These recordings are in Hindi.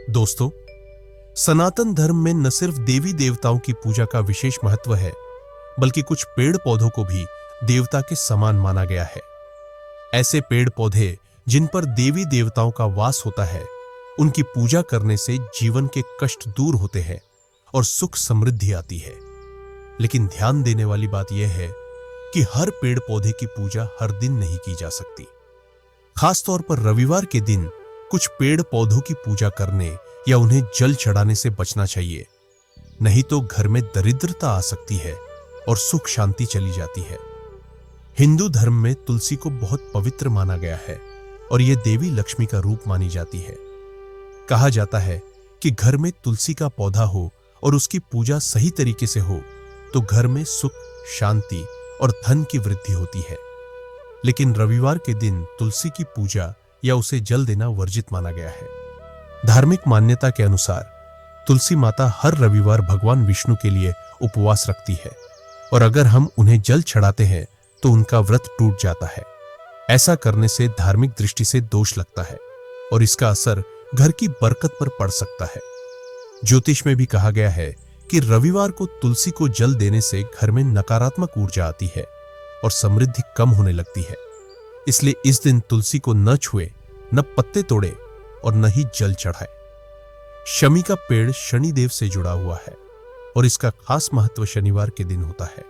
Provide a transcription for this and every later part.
दोस्तों, सनातन धर्म में न सिर्फ देवी देवताओं की पूजा का विशेष महत्व है, बल्कि कुछ पेड़ पौधों को भी देवता के समान माना गया है। ऐसे पेड़ पौधे जिन पर देवी देवताओं का वास होता है, उनकी पूजा करने से जीवन के कष्ट दूर होते हैं और सुख समृद्धि आती है। लेकिन ध्यान देने वाली बात यह है कि हर पेड़ पौधे की पूजा हर दिन नहीं की जा सकती। खासतौर पर रविवार के दिन कुछ पेड़ पौधों की पूजा करने या उन्हें जल चढ़ाने से बचना चाहिए, नहीं तो घर में दरिद्रता आ सकती है और सुख शांति चली जाती है। हिंदू धर्म में तुलसी को बहुत पवित्र माना गया है और यह देवी लक्ष्मी का रूप मानी जाती है। कहा जाता है कि घर में तुलसी का पौधा हो और उसकी पूजा सही तरीके से हो तो घर में सुख, शांति और धन की वृद्धि होती है। लेकिन रविवार के दिन तुलसी की पूजा या उसे जल देना वर्जित माना गया है। धार्मिक मान्यता के अनुसार तुलसी माता हर रविवार भगवान विष्णु के लिए उपवास रखती है और अगर हम उन्हें जल चढ़ाते हैं तो उनका व्रत टूट जाता है। ऐसा करने से धार्मिक दृष्टि से दोष लगता है और इसका असर घर की बरकत पर पड़ सकता है। ज्योतिष में भी कहा गया है कि रविवार को तुलसी को जल देने से घर में नकारात्मक ऊर्जा आती है और समृद्धि कम होने लगती है। इसलिए इस दिन तुलसी को न छुए, न पत्ते तोड़े और न ही जल चढ़ाए। शमी का पेड़ शनिदेव से जुड़ा हुआ है और इसका खास महत्व शनिवार के दिन होता है।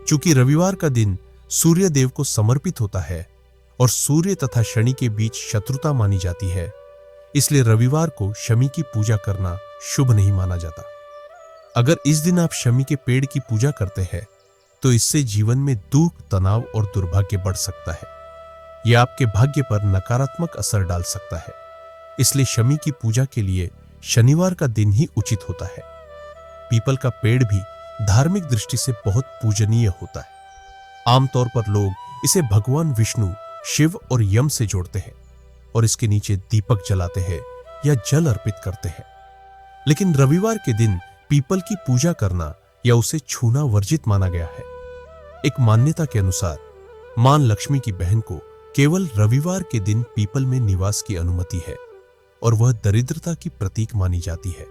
चूंकि रविवार का दिन सूर्य देव को समर्पित होता है और सूर्य तथा शनि के बीच शत्रुता मानी जाती है, इसलिए रविवार को शमी की पूजा करना शुभ नहीं माना जाता। अगर इस दिन आप शमी के पेड़ की पूजा करते हैं तो इससे जीवन में दुख, तनाव और दुर्भाग्य बढ़ सकता है। यह आपके भाग्य पर नकारात्मक असर डाल सकता है। इसलिए शमी की पूजा के लिए शनिवार का दिन ही उचित होता है। पीपल का पेड़ भी धार्मिक दृष्टि से बहुत पूजनीय होता है। आमतौर पर लोग इसे भगवान विष्णु, शिव और यम से जोड़ते हैं और इसके नीचे दीपक जलाते हैं या जल अर्पित करते हैं। लेकिन रविवार के दिन पीपल की पूजा करना या उसे छूना वर्जित माना गया है। एक मान्यता के अनुसार मां लक्ष्मी की बहन को केवल रविवार के दिन पीपल में निवास की अनुमति है और वह दरिद्रता की प्रतीक मानी जाती है।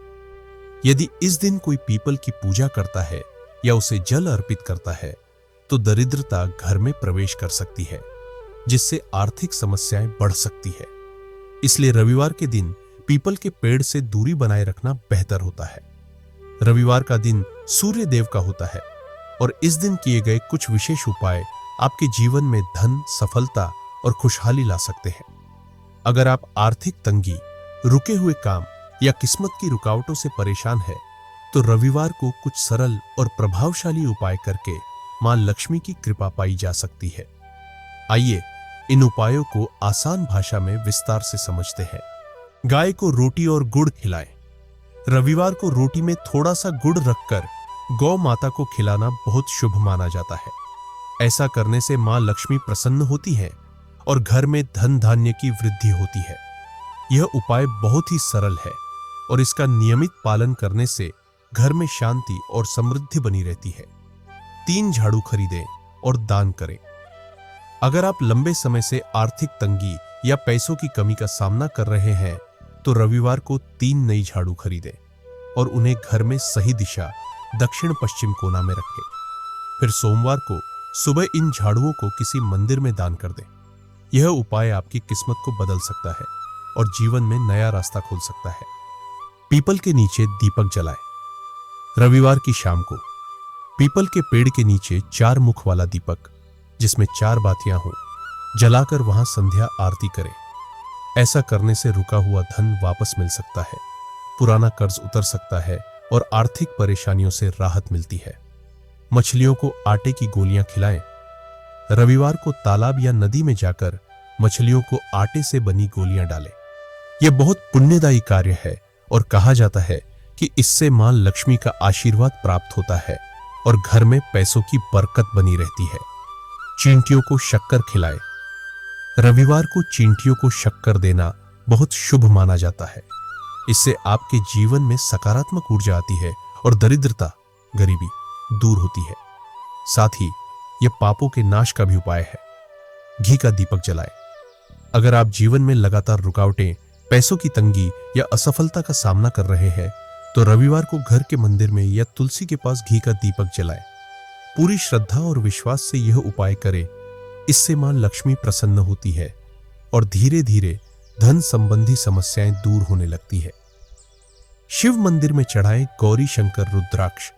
यदि इस दिन कोई पीपल की पूजा करता है या उसे जल अर्पित करता है तो दरिद्रता घर में प्रवेश कर सकती है, जिससे आर्थिक समस्याएं बढ़ सकती है। इसलिए रविवार के दिन पीपल के पेड़ से दूरी बनाए रखना बेहतर होता है। रविवार का दिन सूर्य देव का होता है और इस दिन किए गए कुछ विशेष उपाय आपके जीवन में धन, सफलता और खुशहाली ला सकते हैं। अगर आप आर्थिक तंगी, रुके हुए काम या किस्मत की रुकावटों से परेशान हैं, तो रविवार को कुछ सरल और प्रभावशाली उपाय करके मां लक्ष्मी की कृपा पाई जा सकती है। आइए इन उपायों को आसान भाषा में विस्तार से समझते हैं। गाय को रोटी और गुड़ खिलाएं। रविवार को रोटी में थोड़ा सा गुड़ रखकर गौ माता को खिलाना बहुत शुभ माना जाता है। ऐसा करने से मां लक्ष्मी प्रसन्न होती है और घर में धन धान्य की वृद्धि होती है। यह उपाय बहुत ही सरल है और इसका नियमित पालन करने से घर में शांति और समृद्धि बनी रहती है। 3 झाड़ू खरीदें और दान करें। अगर आप लंबे समय से आर्थिक तंगी या पैसों की कमी का सामना कर रहे हैं तो रविवार को 3 नई झाड़ू खरीदें और उन्हें घर में सही दिशा दक्षिण पश्चिम कोना में रखें। फिर सोमवार को सुबह इन झाड़ुओं को किसी मंदिर में दान कर दें। यह उपाय आपकी किस्मत को बदल सकता है और जीवन में नया रास्ता खोल सकता है। पीपल के नीचे दीपक जलाएं। रविवार की शाम को पीपल के पेड़ के नीचे 4 मुख वाला दीपक, जिसमें 4 बातियां हों, जलाकर वहां संध्या आरती करें। ऐसा करने से रुका हुआ धन वापस मिल सकता है, पुराना कर्ज उतर सकता है और आर्थिक परेशानियों से राहत मिलती है। मछलियों को आटे की गोलियां खिलाएं। रविवार को तालाब या नदी में जाकर मछलियों को आटे से बनी गोलियां डालें। यह बहुत पुण्यदायी कार्य है और कहा जाता है कि इससे मां लक्ष्मी का आशीर्वाद प्राप्त होता है और घर में पैसों की बरकत बनी रहती है। चींटियों को शक्कर खिलाएं। रविवार को चींटियों को शक्कर देना बहुत शुभ माना जाता है। इससे आपके जीवन में सकारात्मक ऊर्जा आती है और दरिद्रता, गरीबी दूर होती है। साथ ही यह पापों के नाश का भी उपाय है। घी का दीपक जलाएं। अगर आप जीवन में लगातार रुकावटें, पैसों की तंगी या असफलता का सामना कर रहे हैं तो रविवार को घर के मंदिर में या तुलसी के पास घी का दीपक जलाएं। पूरी श्रद्धा और विश्वास से यह उपाय करें। इससे मां लक्ष्मी प्रसन्न होती है और धीरे धीरे धन संबंधी समस्याएं दूर होने लगती है। शिव मंदिर में चढ़ाएं गौरी शंकर रुद्राक्ष।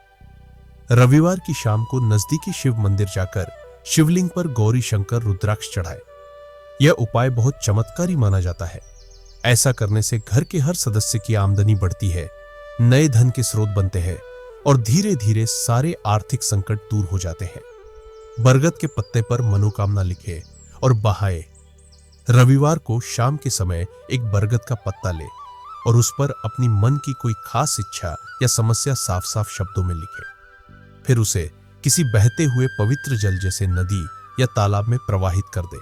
रविवार की शाम को नजदीकी शिव मंदिर जाकर शिवलिंग पर गौरी शंकर रुद्राक्ष चढ़ाएं। यह उपाय बहुत चमत्कारी माना जाता है। ऐसा करने से घर के हर सदस्य की आमदनी बढ़ती है, नए धन के स्रोत बनते हैं और धीरे धीरे सारे आर्थिक संकट दूर हो जाते हैं। बरगद के पत्ते पर मनोकामना लिखे और बहाए। रविवार को शाम के समय एक बरगद का पत्ता ले और उस पर अपनी मन की कोई खास इच्छा या समस्या साफ साफ शब्दों में लिखे। फिर उसे किसी बहते हुए पवित्र जल जैसे नदी या तालाब में प्रवाहित कर दे।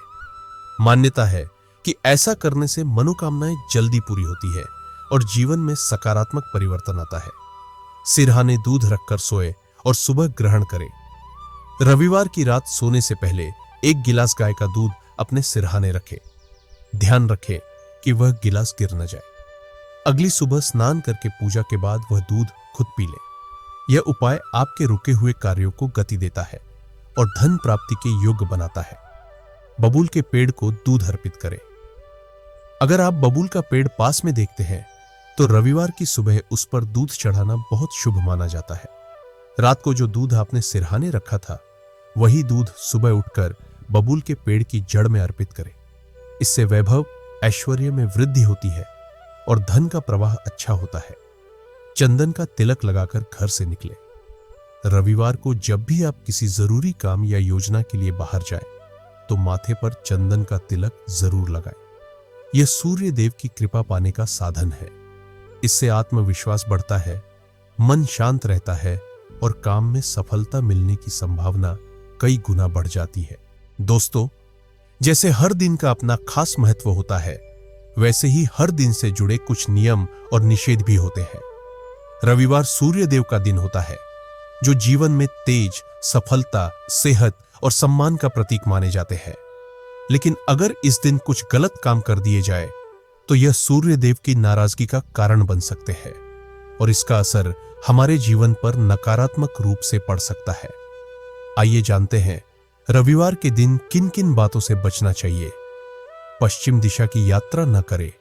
मान्यता है कि ऐसा करने से मनोकामनाएं जल्दी पूरी होती है और जीवन में सकारात्मक परिवर्तन आता है। सिरहाने दूध रखकर सोए और सुबह ग्रहण करें। रविवार की रात सोने से पहले 1 गिलास गाय का दूध अपने सिरहाने रखें। ध्यान रखें कि वह गिलास गिर न जाए। अगली सुबह स्नान करके पूजा के बाद वह दूध खुद पी ले। यह उपाय आपके रुके हुए कार्यों को गति देता है और धन प्राप्ति के योग्य बनाता है। बबूल के पेड़ को दूध अर्पित करें। अगर आप बबूल का पेड़ पास में देखते हैं तो रविवार की सुबह उस पर दूध चढ़ाना बहुत शुभ माना जाता है। रात को जो दूध आपने सिरहाने रखा था वही दूध सुबह उठकर बबूल के पेड़ की जड़ में अर्पित करें। इससे वैभव, ऐश्वर्य में वृद्धि होती है और धन का प्रवाह अच्छा होता है। चंदन का तिलक लगाकर घर से निकले। रविवार को जब भी आप किसी जरूरी काम या योजना के लिए बाहर जाएं, तो माथे पर चंदन का तिलक जरूर लगाएं। यह सूर्य देव की कृपा पाने का साधन है। इससे आत्मविश्वास बढ़ता है, मन शांत रहता है और काम में सफलता मिलने की संभावना कई गुना बढ़ जाती है। दोस्तों, जैसे हर दिन का अपना खास महत्व होता है, वैसे ही हर दिन से जुड़े कुछ नियम और निषेध भी होते हैं। रविवार सूर्य देव का दिन होता है, जो जीवन में तेज, सफलता, सेहत और सम्मान का प्रतीक माने जाते हैं। लेकिन अगर इस दिन कुछ गलत काम कर दिए जाए तो यह सूर्य देव की नाराजगी का कारण बन सकते हैं और इसका असर हमारे जीवन पर नकारात्मक रूप से पड़ सकता है। आइए जानते हैं रविवार के दिन किन किन बातों से बचना चाहिए। पश्चिम दिशा की यात्रा न करें।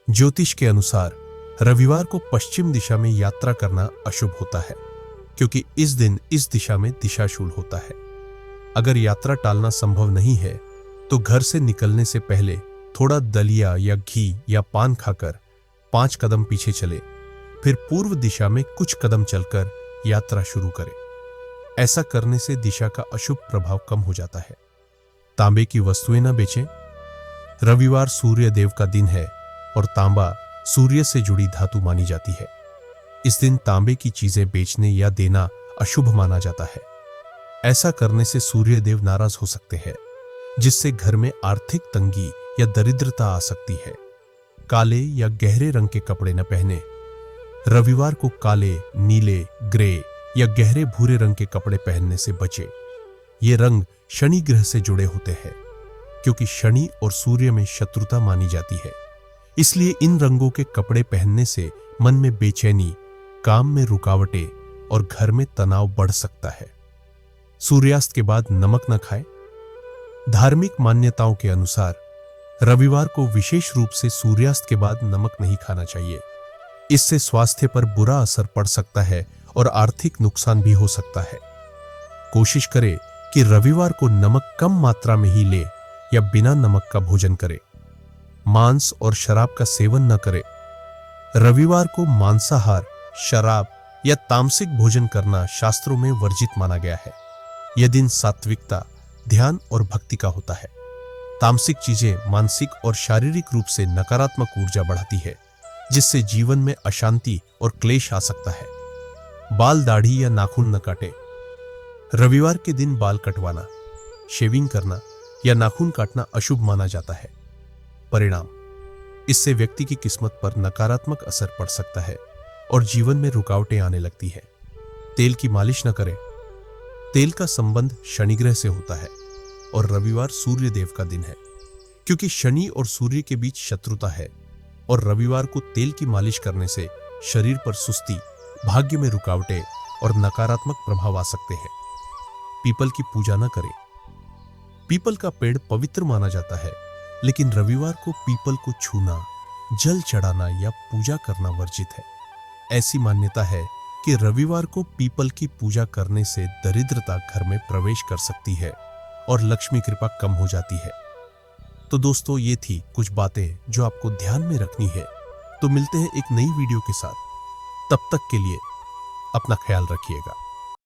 ज्योतिष के अनुसार रविवार को पश्चिम दिशा में यात्रा करना अशुभ होता है, क्योंकि इस दिन इस दिशा में दिशाशूल होता है। अगर यात्रा टालना संभव नहीं है तो घर से निकलने से पहले थोड़ा दलिया या घी या पान खाकर 5 कदम पीछे चले, फिर पूर्व दिशा में कुछ कदम चलकर यात्रा शुरू करें। ऐसा करने से दिशा का अशुभ प्रभाव कम हो जाता है। तांबे की वस्तुएं न बेचें। रविवार सूर्य देव का दिन है और तांबा सूर्य से जुड़ी धातु मानी जाती है। इस दिन तांबे की चीजें बेचने या देना अशुभ माना जाता है। ऐसा करने से सूर्य देव नाराज हो सकते हैं, जिससे घर में आर्थिक तंगी या दरिद्रता आ सकती है। काले या गहरे रंग के कपड़े न पहने। रविवार को काले, नीले, ग्रे या गहरे भूरे रंग के कपड़े पहनने से बचें। ये रंग शनि ग्रह से जुड़े होते हैं, क्योंकि शनि और सूर्य में शत्रुता मानी जाती है। इसलिए इन रंगों के कपड़े पहनने से मन में बेचैनी, काम में रुकावटें और घर में तनाव बढ़ सकता है। सूर्यास्त के बाद नमक न खाएं। धार्मिक मान्यताओं के अनुसार रविवार को विशेष रूप से सूर्यास्त के बाद नमक नहीं खाना चाहिए। इससे स्वास्थ्य पर बुरा असर पड़ सकता है और आर्थिक नुकसान भी हो सकता है। कोशिश करें कि रविवार को नमक कम मात्रा में ही ले या बिना नमक का भोजन करें। मांस और शराब का सेवन न करें। रविवार को मांसाहार, शराब या तामसिक भोजन करना शास्त्रों में वर्जित माना गया है। यह दिन सात्विकता, ध्यान और भक्ति का होता है। तामसिक चीजें मानसिक और शारीरिक रूप से नकारात्मक ऊर्जा बढ़ाती है, जिससे जीवन में अशांति और क्लेश आ सकता है। बाल, दाढ़ी या नाखून न काटे। रविवार के दिन बाल कटवाना, शेविंग करना या नाखून काटना अशुभ माना जाता है। परिणाम, इससे व्यक्ति की किस्मत पर नकारात्मक असर पड़ सकता है और जीवन में रुकावटें आने लगती है। तेल की मालिश न करें। तेल का संबंध शनि ग्रह से होता है और रविवार सूर्य देव का दिन है। क्योंकि शनि और सूर्य के बीच शत्रुता है, और रविवार को तेल की मालिश करने से शरीर पर सुस्ती, भाग्य में रुकावटें और नकारात्मक प्रभाव आ सकते हैं। पीपल की पूजा न करें। पीपल का पेड़ पवित्र माना जाता है, लेकिन रविवार को पीपल को छूना, जल चढ़ाना या पूजा करना वर्जित है। ऐसी मान्यता है कि रविवार को पीपल की पूजा करने से दरिद्रता घर में प्रवेश कर सकती है और लक्ष्मी कृपा कम हो जाती है। तो दोस्तों, ये थी कुछ बातें जो आपको ध्यान में रखनी है। तो मिलते हैं एक नई वीडियो के साथ। तब तक के लिए अपना ख्याल रखिएगा।